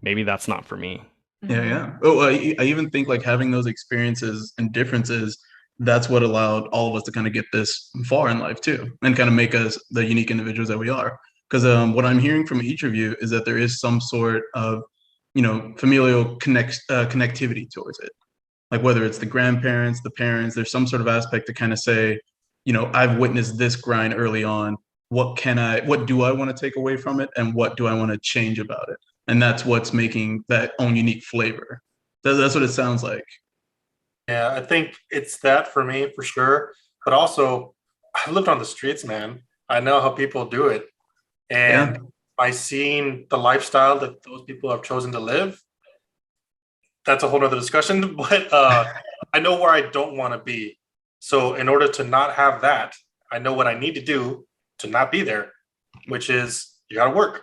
maybe that's not for me. Yeah, yeah. Oh, I even think like having those experiences and differences, that's what allowed all of us to kind of get this far in life too, and kind of make us the unique individuals that we are. Because what I'm hearing from each of you is that there is some sort of, familial connectivity towards it. Like whether it's the grandparents, the parents, there's some sort of aspect to kind of say, I've witnessed this grind early on. What do I want to take away from it, and what do I want to change about it? And that's what's making that own unique flavor. That's what it sounds like. Yeah, I think it's that for me for sure. But also, I've lived on the streets, man. I know how people do it. Yeah. And by seeing the lifestyle that those people have chosen to live, that's a whole other discussion. But I know where I don't want to be. So in order to not have that, I know what I need to do to not be there, which is you got to work.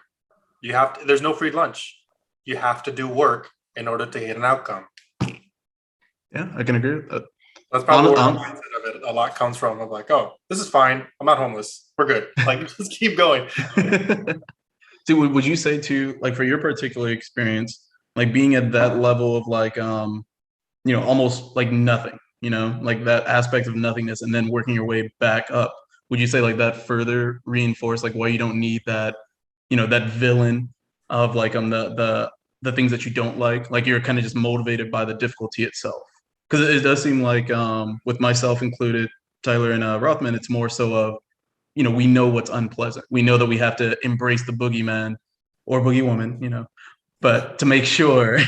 There's no free lunch. You have to do work in order to get an outcome. Yeah, I can agree with that. That's probably where my mindset of it a lot comes from. I'm like, oh, this is fine. I'm not homeless. We're good. Like, just keep going. So would you say too, like for your particular experience, like being at that level of like almost like nothing, like that aspect of nothingness and then working your way back up, would you say like that further reinforce like why you don't need that, that villain of like the things that you don't like you're kind of just motivated by the difficulty itself? Because it does seem like with myself included, Tyler and Rothman, it's more so of we know what's unpleasant. We know that we have to embrace the boogeyman or boogie woman, but to make sure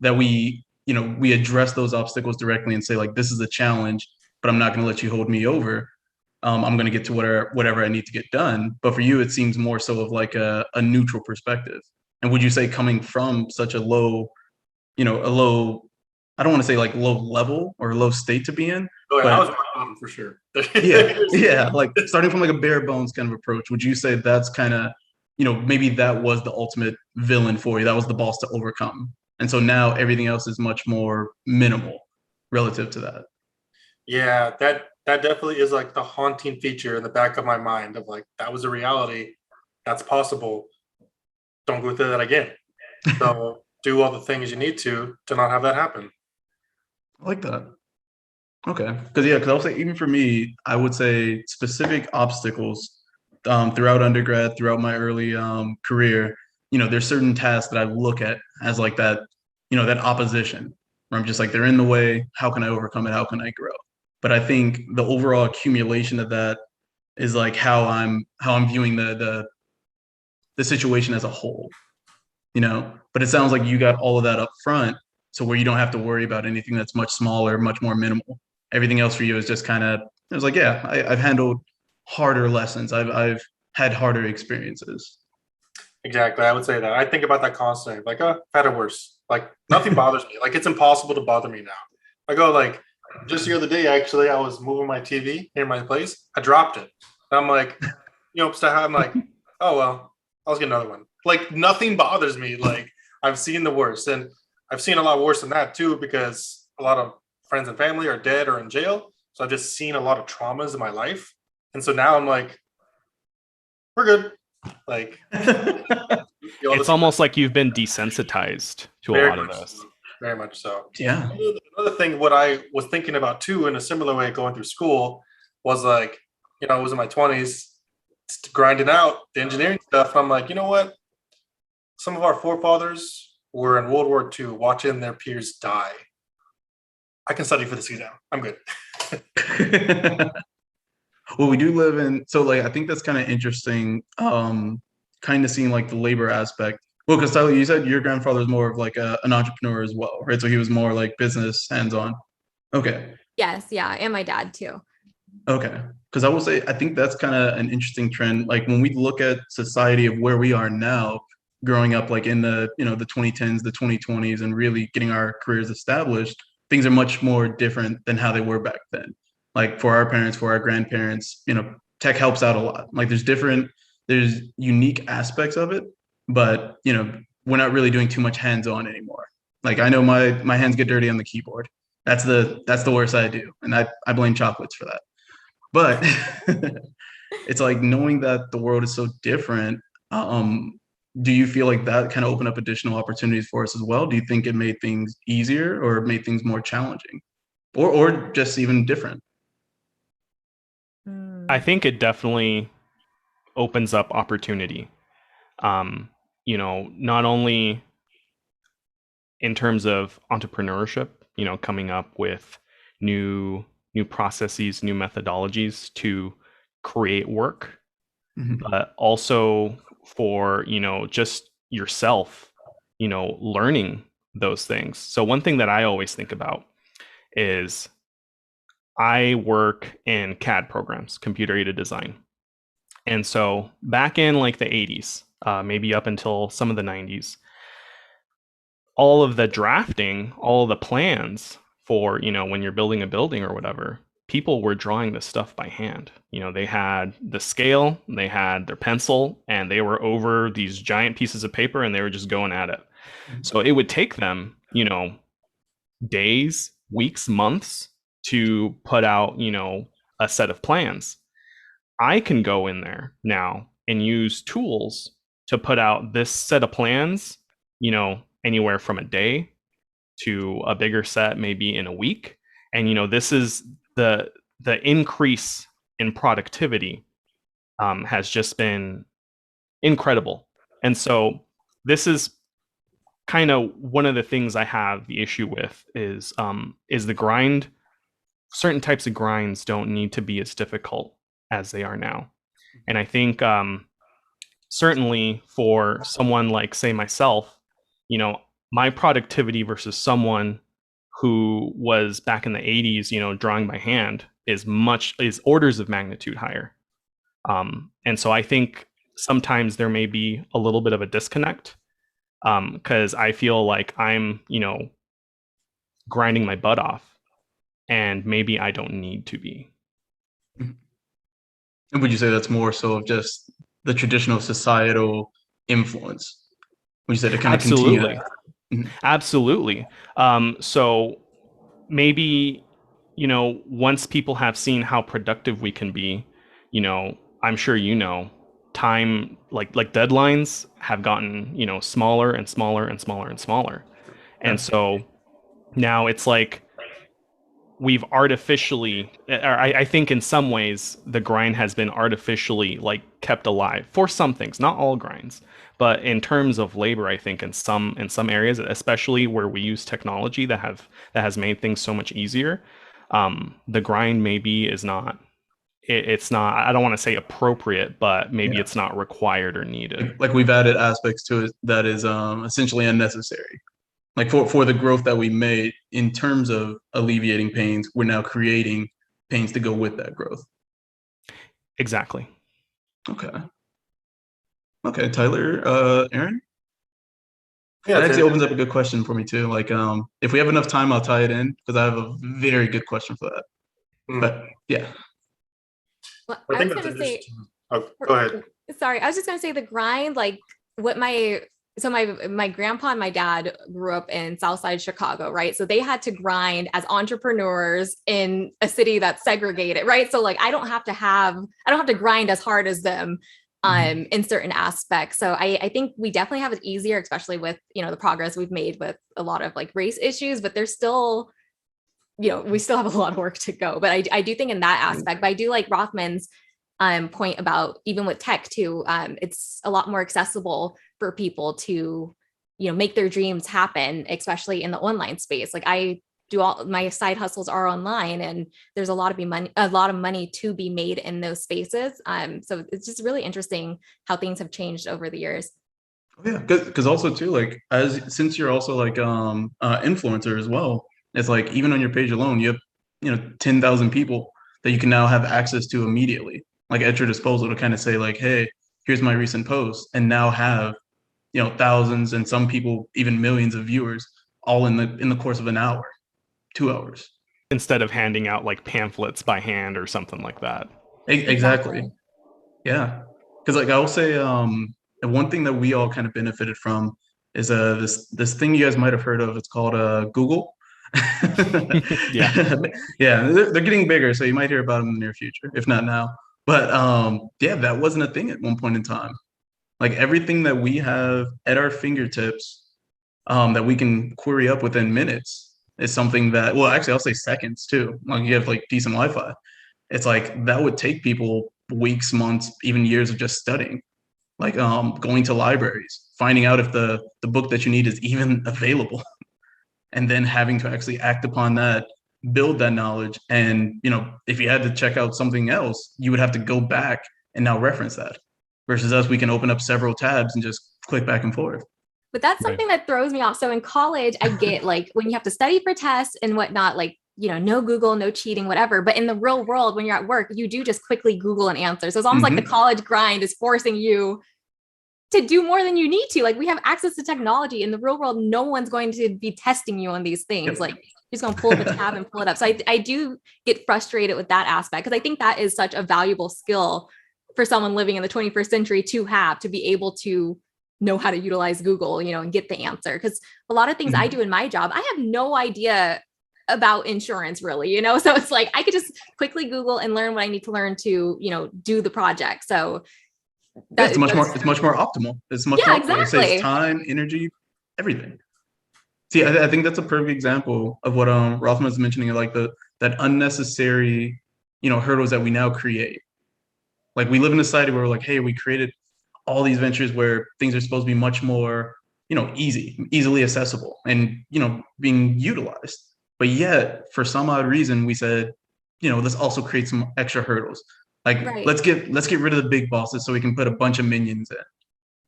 that we address those obstacles directly and say like, this is a challenge, but I'm not going to let you hold me over. I'm going to get to whatever I need to get done. But for you, it seems more so of like a neutral perspective. And would you say coming from such a low, a low, I don't want to say like low level or low state to be in, Oh, yeah, I was but rock bottom for sure. yeah, like starting from like a bare bones kind of approach, would you say that's kind of, maybe that was the ultimate villain for you? That was the boss to overcome. And so now everything else is much more minimal relative to that. Yeah, that definitely is like the haunting feature in the back of my mind of like that was a reality. That's possible. Don't go through that again. So do all the things you need to not have that happen. I like that. Okay. Because I would say even for me, I would say specific obstacles throughout undergrad, throughout my early career, there's certain tasks that I look at as like that, that opposition where I'm just like, they're in the way. How can I overcome it? How can I grow? But I think the overall accumulation of that is like how I'm viewing the situation as a whole, But it sounds like you got all of that up front, so where you don't have to worry about anything that's much smaller, much more minimal. Everything else for you is just kind of, it was like, yeah, I've handled harder lessons. I've had harder experiences. Exactly. I would say that. I think about that constantly. Like, oh, I've had it worse. Like nothing bothers me. Like it's impossible to bother me now. I go like just the other day, actually, I was moving my TV in my place. I dropped it. And I'm like, I'm like, oh well, I'll just get another one. Like nothing bothers me. Like I've seen the worst. And I've seen a lot worse than that too, because a lot of friends and family are dead or in jail. So I've just seen a lot of traumas in my life. And so now I'm like, we're good. Like It's almost like you've been desensitized to a very lot of much so. this. Very much so. Yeah. Another thing, what I was thinking about too, in a similar way, going through school, was like, I was in my 20s, grinding out the engineering stuff. And I'm like, you know what? Some of our forefathers were in World War II, watching their peers die. I can study for this exam. I'm good. Well, we do live in, so like I think that's kind of interesting, kind of seeing like the labor aspect. Well, because Tyler, you said your grandfather was more of like an entrepreneur as well, right? So he was more like business hands-on. Okay. Yes, yeah, and my dad too. Okay. Because I will say, I think that's kind of an interesting trend. Like when we look at society of where we are now, growing up like in the 2010s, the 2020s, and really getting our careers established, things are much more different than how they were back then. Like for our parents, for our grandparents, tech helps out a lot. Like there's unique aspects of it, but we're not really doing too much hands-on anymore. Like I know my hands get dirty on the keyboard. That's the worst I do, and I blame chocolates for that. But it's like knowing that the world is so different, do you feel like that kind of opened up additional opportunities for us as well? Do you think it made things easier or made things more challenging, or just even different? I think it definitely opens up opportunity. Not only in terms of entrepreneurship, coming up with new processes, new methodologies to create work, but also for, just yourself, learning those things. So one thing that I always think about is I work in CAD programs, computer aided design. And so back in like the 80s, maybe up until some of the 90s, all of the drafting, all of the plans for, when you're building a building or whatever, people were drawing this stuff by hand. They had the scale, they had their pencil, and they were over these giant pieces of paper and they were just going at it. So it would take them, days, weeks, months to put out, a set of plans. I can go in there now and use tools to put out this set of plans, anywhere from a day to a bigger set, maybe in a week. And, this is the increase in productivity has just been incredible. And so this is kind of one of the things I have the issue with is the grind. Certain types of grinds don't need to be as difficult as they are now. And I think certainly for someone like, say, myself, my productivity versus someone who was back in the 80s, drawing by hand is orders of magnitude higher. And so I think sometimes there may be a little bit of a disconnect because I feel like I'm, grinding my butt off and maybe I don't need to be. And would you say that's more so of just the traditional societal influence? Would you say to kind of Absolutely. continue? Absolutely. So maybe, once people have seen how productive we can be, I'm sure time like deadlines have gotten, smaller and smaller and smaller and smaller. And so now it's like we've artificially, or I think in some ways the grind has been artificially like kept alive for some things, not all grinds, but in terms of labor, I think in some areas, especially where we use technology that has made things so much easier, the grind maybe is not. It's not. I don't want to say appropriate, but maybe it's not required or needed. Like we've added aspects to it that is essentially unnecessary. Like for the growth that we made in terms of alleviating pains, we're now creating pains to go with that growth. Exactly. Okay, Tyler, Aaron? Yeah, That actually opens up a good question for me too. Like, if we have enough time, I'll tie it in because I have a very good question for that. But yeah. Well, I I think was that's gonna say, interesting. Oh, go ahead. sorry, I was just gonna say the grind, like what my grandpa and my dad grew up in Southside Chicago, right? So they had to grind as entrepreneurs in a city that's segregated, right? So like I don't have to grind as hard as them in certain aspects. So I think we definitely have it easier, especially with, the progress we've made with a lot of like race issues, but there's still, we still have a lot of work to go. But I do think in that aspect, but I do like Rothman's point about even with tech too, it's a lot more accessible for people to, make their dreams happen, especially in the online space. Like I do all my side hustles are online and there's a lot of money to be made in those spaces. So it's just really interesting how things have changed over the years. Yeah, because also too, like since you're also like influencer as well, it's like even on your page alone, you have 10,000 people that you can now have access to immediately, like at your disposal to kind of say like, hey, here's my recent post, and now have thousands and some people even millions of viewers all in the course of an hour, 2 hours, instead of handing out like pamphlets by hand or something like that. Exactly. Yeah, because like I will say, one thing that we all kind of benefited from is this thing you guys might have heard of. It's called Google. Yeah. Yeah, they're getting bigger, so you might hear about them in the near future, if not now. But yeah, that wasn't a thing at one point in time. Like everything that we have at our fingertips, that we can query up within minutes is something that, well, actually, I'll say seconds too. Like you have like decent Wi-Fi. It's like that would take people weeks, months, even years of just studying, like going to libraries, finding out if the book that you need is even available, and then having to actually act upon that, build that knowledge. And if you had to check out something else, you would have to go back and now reference that. Versus us, we can open up several tabs and just click back and forth. But that's Right. something that throws me off. So in college, I get like when you have to study for tests and whatnot, like, no Google, no cheating, whatever. But in the real world, when you're at work, you do just quickly Google an answer. So it's almost like the college grind is forcing you to do more than you need to. Like we have access to technology in the real world. No one's going to be testing you on these things. Yep. Like you're just going to pull up a tab and pull it up. So I do get frustrated with that aspect because I think that is such a valuable skill for someone living in the 21st century to be able to know how to utilize Google, and get the answer. Because a lot of things I do in my job, I have no idea about insurance really, so it's like I could just quickly Google and learn what I need to learn to, do the project. So it's much more optimal. It's much more exactly. It saves time, energy, everything. See, I think that's a perfect example of what Rothman was mentioning, like that unnecessary, hurdles that we now create. Like we live in a society where we're like, hey, we created all these ventures where things are supposed to be much more, easily accessible and, being utilized. But yet, for some odd reason, we said, let's also create some extra hurdles. Like Right. let's get rid of the big bosses so we can put a bunch of minions in.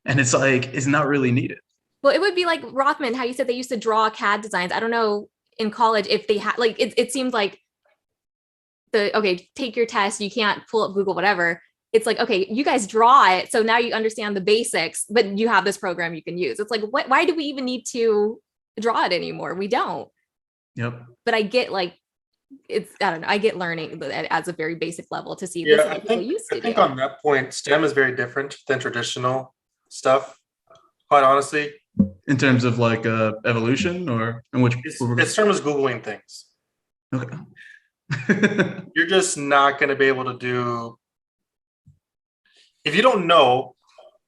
And it's like it's not really needed. Well, it would be like Rothman, how you said they used to draw CAD designs. I don't know in college if they had like it seems like take your test, you can't pull up Google, whatever. It's like, okay, you guys draw it. So now you understand the basics, but you have this program you can use. It's like, why do we even need to draw it anymore? We don't. Yep. But I get I don't know. I get learning as a very basic level to see Yeah, this is what people used to I think do. on that point, STEM is very different than traditional stuff. Quite honestly, In terms of like evolution, or in which it's term is Googling things. okay. You're just not going to be able to do, if you don't know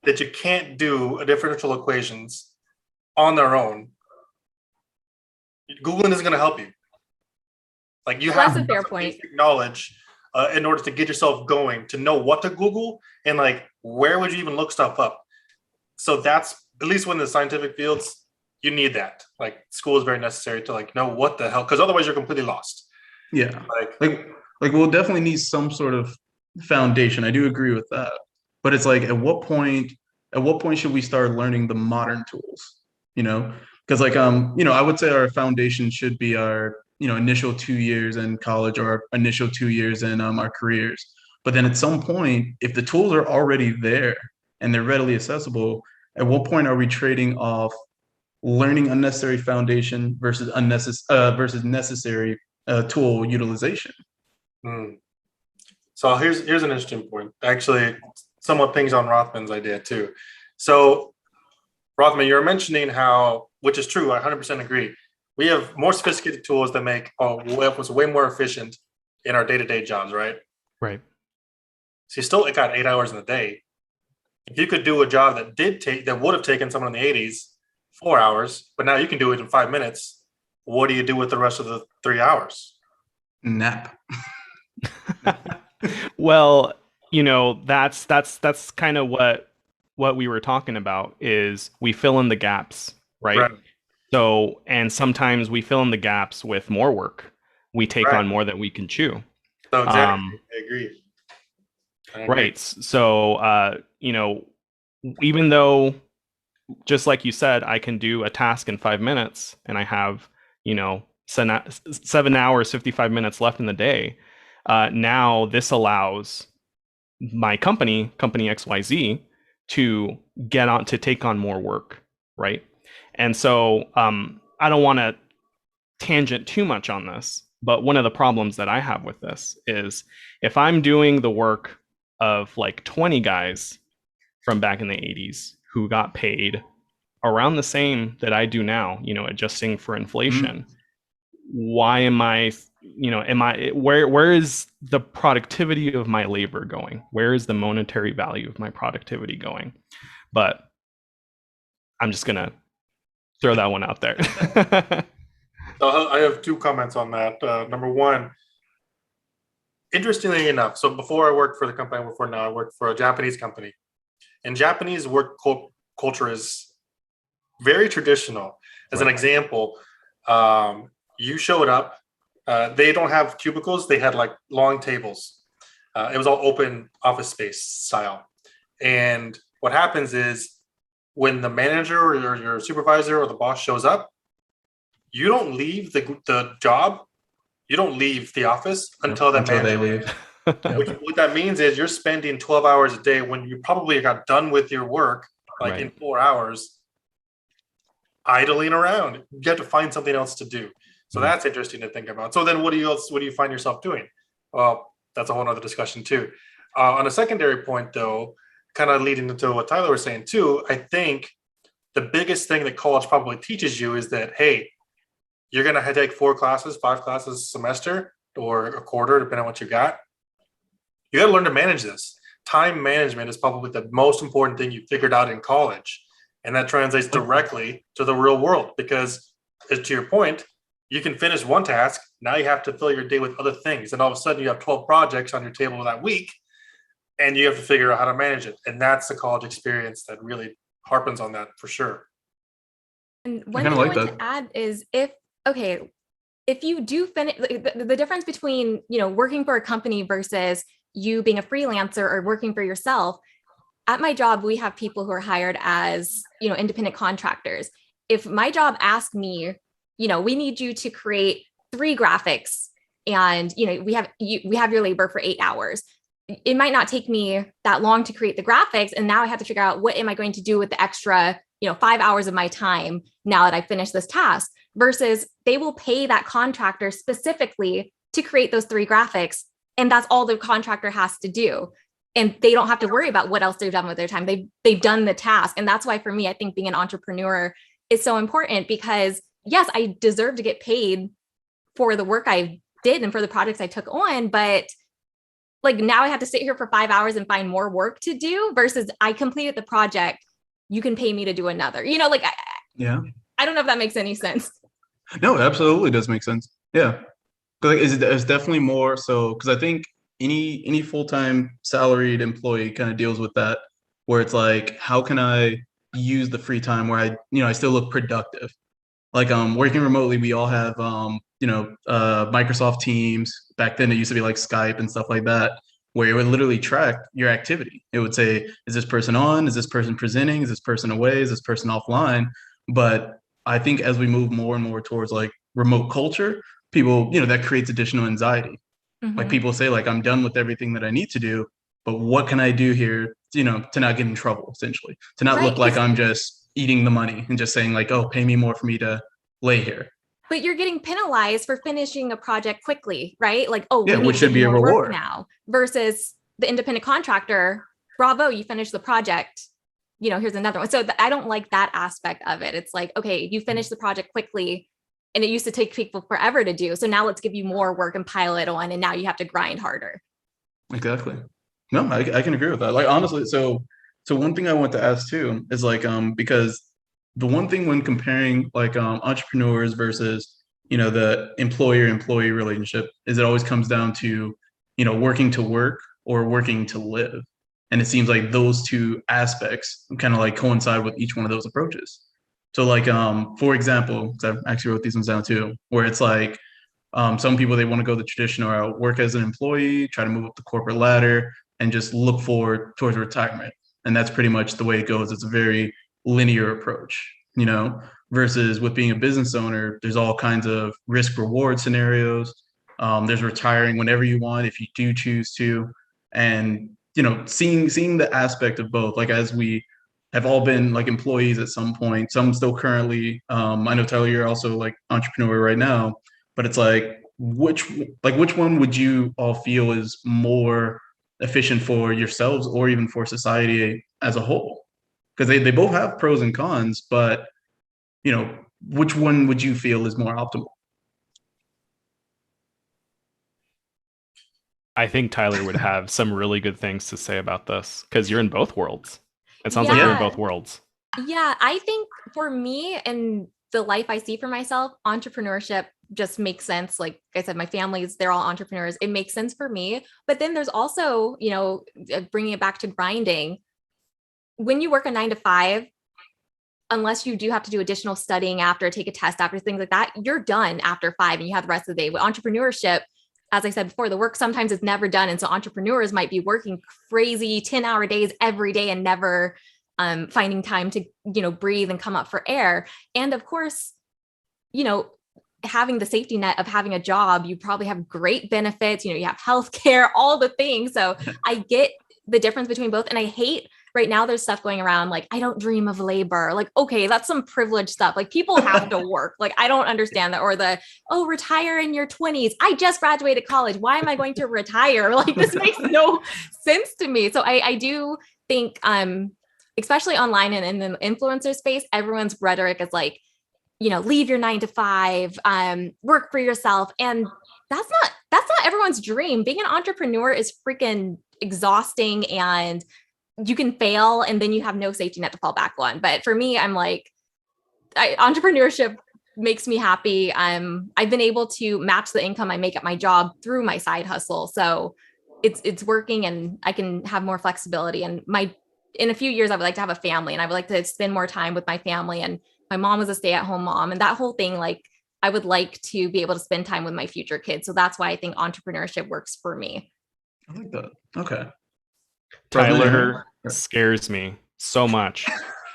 that you can't do differential equations on their own, Googling isn't going to help you. Like you have That's a fair point. basic knowledge in order to get yourself going, to know what to Google and like where would you even look stuff up. So that's, at least when the scientific fields, you need that. Like school is very necessary to like know what the hell, because otherwise you're completely lost. Yeah. Like we'll definitely need some sort of foundation. I do agree with that. But it's like at what point should we start learning the modern tools? Because like I would say our foundation should be our initial 2 years in college or our initial 2 years in our careers. But then at some point, if the tools are already there and they're readily accessible, at what point are we trading off learning unnecessary foundation versus necessary tool utilization? So here's an interesting point. Actually, somewhat pings on Rothman's idea too. So Rothman, you were mentioning how, which is true, I 100% agree. We have more sophisticated tools that make us way more efficient in our day-to-day jobs, right? Right. So you still got 8 hours in a day. If you could do a job that would have taken someone in the 80s 4 hours, but now you can do it in 5 minutes, what do you do with the rest of the 3 hours? Nap. Well, that's kind of what we were talking about, is we fill in the gaps, right? So, and sometimes we fill in the gaps with more work. We take on more than we can chew. So exactly, I agree. Right. So, even though, just like you said, I can do a task in 5 minutes and I have, 7 hours, 55 minutes left in the day. Now this allows my company XYZ, to take on more work. Right. And so I don't want to tangent too much on this, but one of the problems that I have with this is if I'm doing the work of like 20 guys from back in the 80s who got paid around the same that I do now, adjusting for inflation, why am I, where is the productivity of my labor going? Where is the monetary value of my productivity going? But I'm just going to throw that one out there. So I have two comments on that. Number one, interestingly enough, so before I worked for the company I work for now, I worked for a Japanese company. And Japanese work culture is very traditional. As an example, you showed up. They don't have cubicles. They had like long tables. It was all open office space style. And what happens is when the manager or your supervisor or the boss shows up, you don't leave the job. You don't leave the office until they leave. What that means is you're spending 12 hours a day when you probably got done with your work, like in 4 hours, idling around. You have to find something else to do. So that's interesting to think about. So then what do you find yourself doing? Well, that's a whole other discussion too. On a secondary point though, kind of leading into what Tyler was saying too, I think the biggest thing that college probably teaches you is that, hey, you're going to take 4 classes, 5 classes a semester or a quarter, depending on what you got. You got to learn to manage this. Time management is probably the most important thing you figured out in college. And that translates directly to the real world because, to your point, you can finish one task. Now you have to fill your day with other things. And all of a sudden you have 12 projects on your table that week and you have to figure out how to manage it. And that's the college experience that really harpens on that for sure. And one thing I want to add is if you do finish, the difference between, working for a company versus you being a freelancer or working for yourself, at my job, we have people who are hired as, independent contractors. If my job asks me, we need you to create 3 graphics and, we have your labor for 8 hours. It might not take me that long to create the graphics. And now I have to figure out what am I going to do with the extra, 5 hours of my time now that I finished this task, versus they will pay that contractor specifically to create those 3 graphics. And that's all the contractor has to do. And they don't have to worry about what else they've done with their time. They've done the task. And that's why for me, I think being an entrepreneur is so important because yes, I deserve to get paid for the work I did and for the projects I took on, but like now I have to sit here for 5 hours and find more work to do versus I completed the project. You can pay me to do another, I don't know if that makes any sense. No, it absolutely does make sense. Yeah. It's definitely more so because I think any full-time salaried employee kind of deals with that where it's like, how can I use the free time where I still look productive? Like working remotely, we all have Microsoft Teams. Back then it used to be like Skype and stuff like that, where it would literally track your activity. It would say, is this person on? Is this person presenting? Is this person away? Is this person offline? But I think as we move more and more towards like remote culture, people, that creates additional anxiety. Mm-hmm. Like people say, like, I'm done with everything that I need to do, but what can I do here, to not get in trouble, essentially, to not look like I'm just eating the money and just saying like, oh, pay me more for me to lay here. But you're getting penalized for finishing a project quickly, right? Like, oh, yeah, which should be a reward now versus the independent contractor. Bravo, you finished the project. Here's another one. So I don't like that aspect of it. It's like, okay, you finished the project quickly and it used to take people forever to do. So now let's give you more work and pile it on. And now you have to grind harder. Exactly. No, I can agree with that. Like, honestly, so one thing I want to ask too is like, because the one thing when comparing like entrepreneurs versus, the employer-employee relationship is it always comes down to, working to work or working to live. And it seems like those two aspects kind of like coincide with each one of those approaches. So like, for example, because I actually wrote these ones down too, where it's like, some people, they want to go the traditional route, work as an employee, try to move up the corporate ladder, and just look forward towards retirement. And that's pretty much the way it goes. It's a very linear approach, versus with being a business owner, there's all kinds of risk reward scenarios. There's retiring whenever you want, if you do choose to. And, seeing the aspect of both, like as we have all been like employees at some point, some still currently, I know Tyler, you're also like entrepreneur right now, but it's like, which one would you all feel is more efficient for yourselves or even for society as a whole? Because they both have pros and cons, but which one would you feel is more optimal? I think Tyler would have some really good things to say about this because you're in both worlds. It sounds like you're in Yeah. both worlds. Yeah, I think for me and the life I see for myself, entrepreneurship just makes sense. Like I said, my family's, they're all entrepreneurs. It makes sense for me. But then there's also, bringing it back to grinding. When you work a 9 to 5, unless you do have to do additional studying after, take a test after, things like that, you're done after 5 and you have the rest of the day. With entrepreneurship, as I said before, the work sometimes is never done. And so entrepreneurs might be working crazy 10-hour days every day and never finding time to, breathe and come up for air. And of course, having the safety net of having a job, you probably have great benefits, you have healthcare, all the things. So I get the difference between both. And I hate right now there's stuff going around like, I don't dream of labor. Like, okay, that's some privileged stuff. Like people have to work. Like, I don't understand that. Or retire in your 20s. I just graduated college. Why am I going to retire? Like this makes no sense to me. So I do think, especially online and in the influencer space, everyone's rhetoric is like, leave your 9 to 5, work for yourself. And that's not everyone's dream. Being an entrepreneur is freaking exhausting and you can fail and then you have no safety net to fall back on. But for me, I'm like, entrepreneurship makes me happy. I've been able to match the income I make at my job through my side hustle. So it's working and I can have more flexibility. And in a few years, I would like to have a family and I would like to spend more time with my family. And my mom was a stay-at-home mom and that whole thing, like I would like to be able to spend time with my future kids. So that's why I think entrepreneurship works for me. I like that. Okay. Tyler scares me so much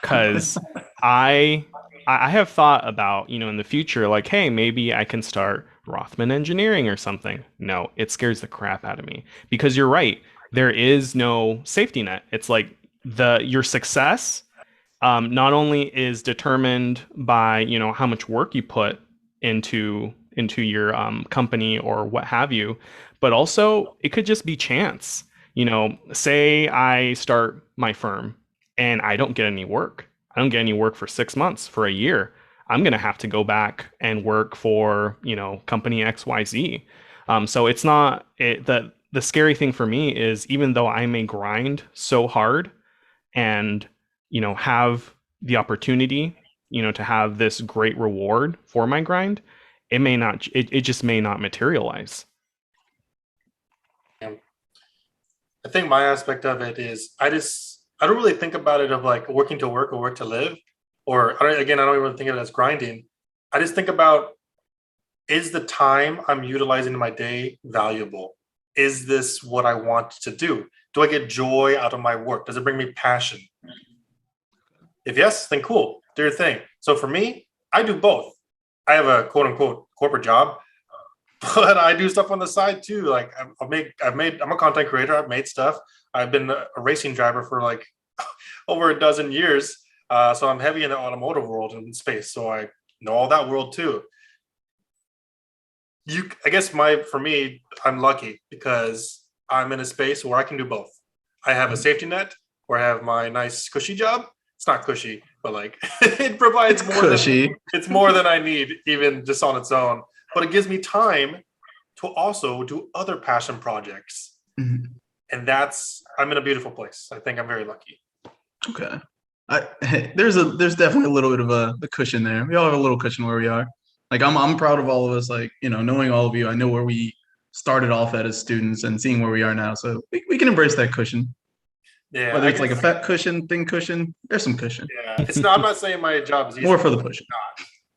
because I have thought about, in the future, like, hey, maybe I can start Rothman Engineering or something. No, it scares the crap out of me because you're right. There is no safety net. It's like your success not only is determined by, how much work you put into your company or what have you, but also it could just be chance. Say I start my firm and I don't get any work. I don't get any work for 6 months, for a year. I'm going to have to go back and work for, company XYZ. So it's not the scary thing for me is even though I may grind so hard and, have the opportunity, to have this great reward for my grind, it just may not materialize. I think my aspect of it is I don't really think about it of like working to work or work to live, or I don't even think of it as grinding. I just think about, is the time I'm utilizing in my day valuable? Is this what I want to do? Do I get joy out of my work? Does it bring me passion? If yes, then cool, do your thing. So for me, I do both. I have a quote unquote corporate job, but I do stuff on the side too. Like I'm a content creator. I've made stuff. I've been a racing driver for like over a dozen years. So I'm heavy in the automotive world and space. So I know all that world too. I guess for me, I'm lucky because I'm in a space where I can do both. I have a safety net where I have my nice cushy job. It's not cushy, but like it provides it's more than I need, even just on its own. But it gives me time to also do other passion projects. Mm-hmm. And I'm in a beautiful place. I think I'm very lucky. Okay. There's definitely a little bit of the cushion there. We all have a little cushion where we are. Like I'm proud of all of us, like, knowing all of you, I know where we started off at as students and seeing where we are now. So we can embrace that cushion. Yeah. Whether it's like a fat cushion, thin cushion, there's some cushion. Yeah. I'm not saying my job is easy. More for the push.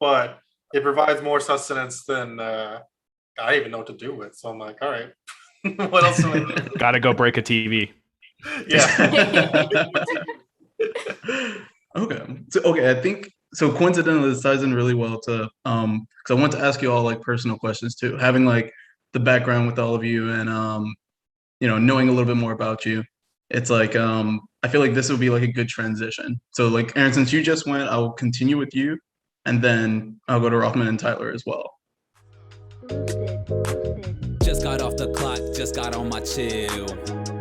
But it provides more sustenance than I even know what to do with. So I'm like, all right, what else do I do? Gotta go break a TV. Yeah. Okay. I think so. Coincidentally, this ties in really well to because I want to ask you all like personal questions too. Having like the background with all of you and knowing a little bit more about you, it's like I feel like this would be like a good transition. So like Aaron, since you just went, I'll continue with you, and then I'll go to Rothman and Tyler as well. Just got off the clock, just got on my chill.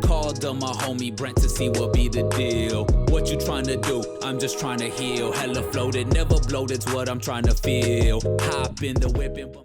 Called on my homie Brent to see what be the deal. What you trying to do? I'm just trying to heal. Hella floated, never bloated's what I'm trying to feel. Hop in the whip and